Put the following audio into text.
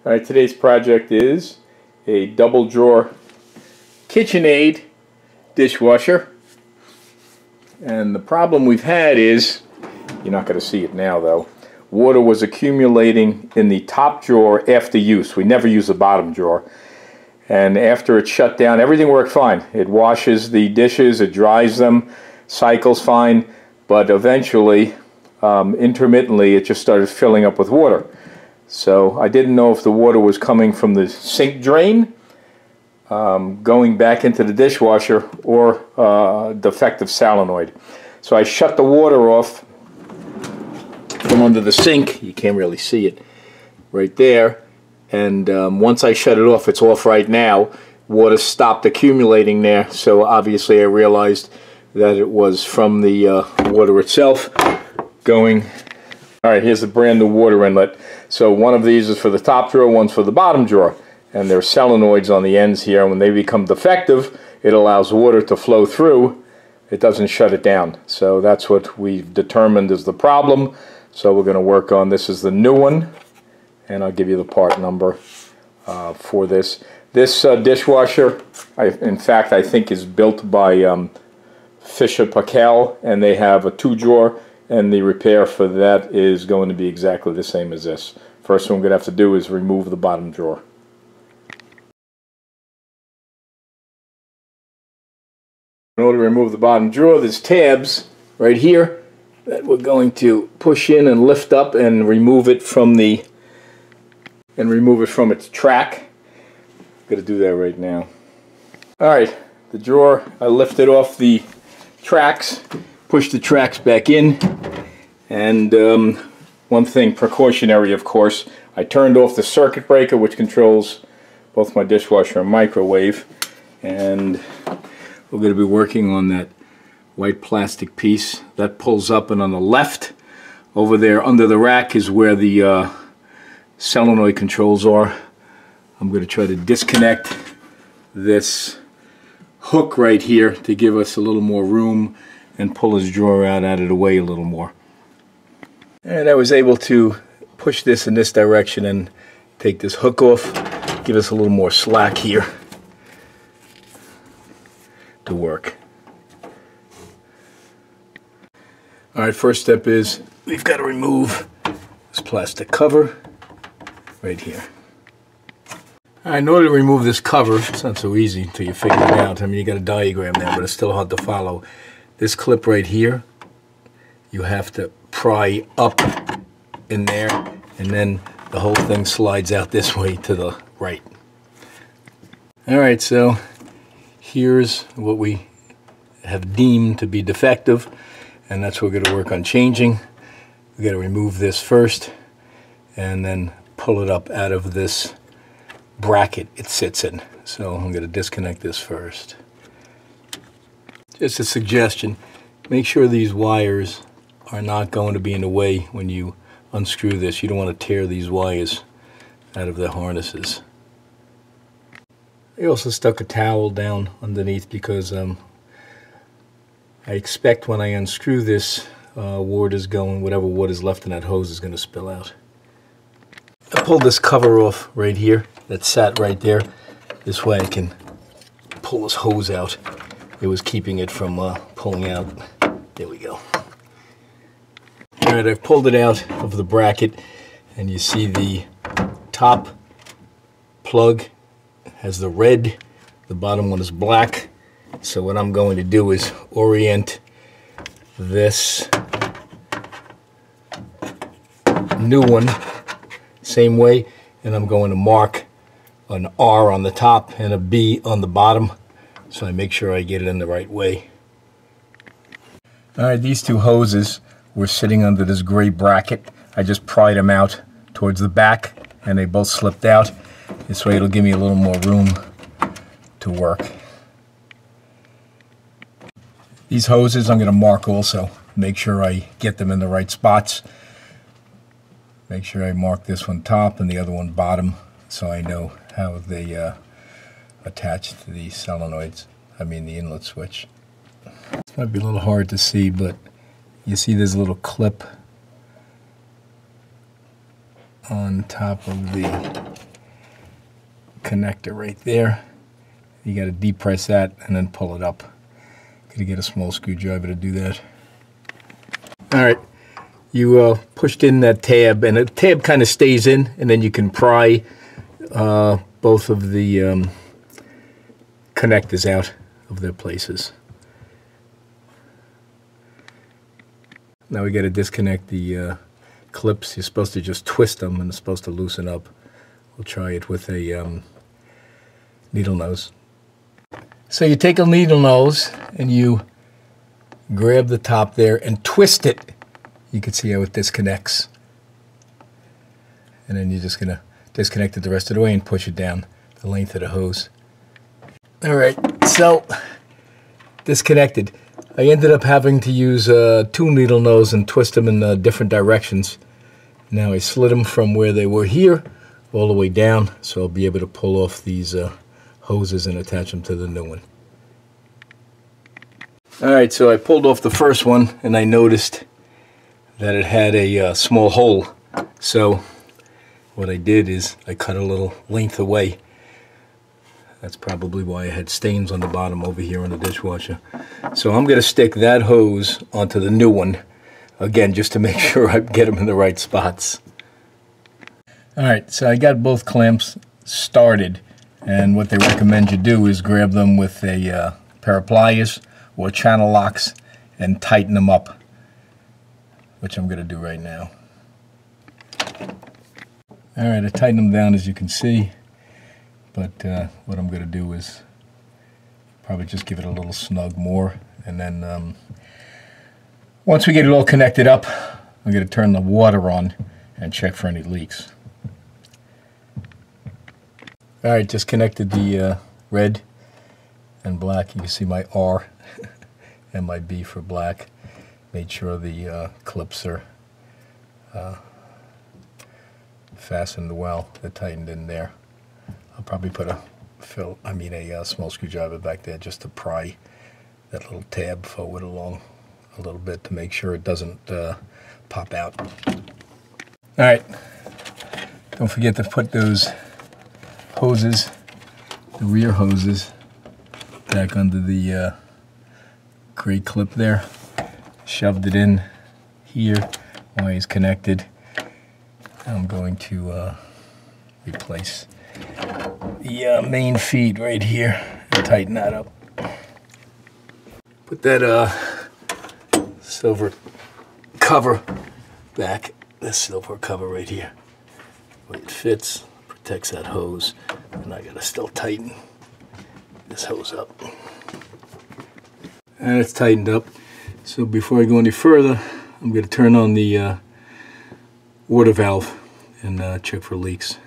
Alright, today's project is a double drawer Kitchenaid dishwasher. And the problem we've had is, you're not going to see it now though, water was accumulating in the top drawer after use. We never use the bottom drawer. And after it shut down, everything worked fine. It washes the dishes, it dries them, cycles fine, but eventually, intermittently, it just started filling up with water. So I didn't know if the water was coming from the sink drain, going back into the dishwasher, or defective solenoid. So I shut the water off from under the sink. You can't really see it right there. And once I shut it off, it's off right now. Water stopped accumulating there. So obviously I realized that it was from the water itself going. Alright, here's the brand new water inlet. So one of these is for the top drawer, one's for the bottom drawer. And there's solenoids on the ends here. When they become defective, it allows water to flow through. It doesn't shut it down. So that's what we've determined is the problem. So we're going to work on this. Is the new one. And I'll give you the part number for this. This dishwasher, in fact, I think is built by Fisher Paykel, and they have a 2-drawer, and the repair for that is going to be exactly the same as this. First thing I'm going to have to do is remove the bottom drawer. In order to remove the bottom drawer, there's tabs right here that we're going to push in and lift up and remove it from the its track. I'm going to do that right now. Alright, the drawer, I lifted off the tracks, pushed the tracks back in, and one thing, precautionary of course, I turned off the circuit breaker which controls both my dishwasher and microwave, and we're going to be working on that white plastic piece that pulls up, and on the left over there under the rack is where the solenoid controls are. I'm going to try to disconnect this hook right here to give us a little more room and pull this drawer out of the way a little more. And I was able to push this in this direction and take this hook off, give us a little more slack here to work. Alright, first step is we've got to remove this plastic cover right here. In order to remove this cover, it's not so easy until you figure it out. I mean, you got a diagram there, but it's still hard to follow. This clip right here, you have to pry up in there, and then the whole thing slides out this way to the right. Alright, so here's what we have deemed to be defective, and that's what we're going to work on changing. We've got to remove this first, and then pull it up out of this bracket it sits in. So I'm going to disconnect this first. Just a suggestion, make sure these wires are not going to be in the way when you unscrew this. You don't want to tear these wires out of the harnesses. I also stuck a towel down underneath because I expect when I unscrew this, whatever water is left in that hose is going to spill out. I pulled this cover off right here that sat right there. This way I can pull this hose out. It was keeping it from pulling out. There we go. Alright, I've pulled it out of the bracket, and you see the top plug has the red, the bottom one is black. So what I'm going to do is orient this new one same way, and I'm going to mark an R on the top and a B on the bottom, so I make sure I get it in the right way. Alright, these two hoses were sitting under this gray bracket. I just pried them out towards the back, and they both slipped out. This way it'll give me a little more room to work. These hoses I'm going to mark also, make sure I get them in the right spots. Make sure I mark this one top and the other one bottom, so I know how they attach to the solenoids, the inlet switch. This might be a little hard to see, but you see this little clip on top of the connector right there. You got to depress that and then pull it up. Gotta get a small screwdriver to do that. Alright, you pushed in that tab, and the tab kind of stays in, and then you can pry both of the connectors out of their places. Now we got to disconnect the clips. You're supposed to just twist them, and it's supposed to loosen up. We'll try it with a needle nose. So you take a needle nose and you grab the top there and twist it. You can see how it disconnects. And then you're just going to disconnect it the rest of the way and push it down the length of the hose. Alright, so disconnected. I ended up having to use 2 needle nose and twist them in different directions. Now I slid them from where they were here all the way down, so I'll be able to pull off these hoses and attach them to the new one. Alright, so I pulled off the first one and I noticed that it had a small hole. So what I did is I cut a little length away. That's probably why I had stains on the bottom over here on the dishwasher. So I'm going to stick that hose onto the new one, again, just to make sure I get them in the right spots. Alright, so I got both clamps started, and what they recommend you do is grab them with a pair of pliers or channel locks and tighten them up, which I'm going to do right now. Alright, I tighten them down, as you can see, but what I'm going to do is probably just give it a little snug more, and then once we get it all connected up, I'm going to turn the water on and check for any leaks. Alright, just connected the red and black. You can see my R and my B for black. Made sure the clips are fastened well. They're tightened in there. I'll probably put a small screwdriver back there just to pry that little tab forward along a little bit to make sure it doesn't pop out. Alright, don't forget to put those hoses, the rear hoses, back under the gray clip there. Shoved it in here while it's connected. I'm going to replace the main feed right here and tighten that up. Put that silver cover back, this silver cover right here. The way it fits, protects that hose, and I gotta still tighten this hose up. And it's tightened up. So before I go any further, I'm gonna turn on the water valve and check for leaks.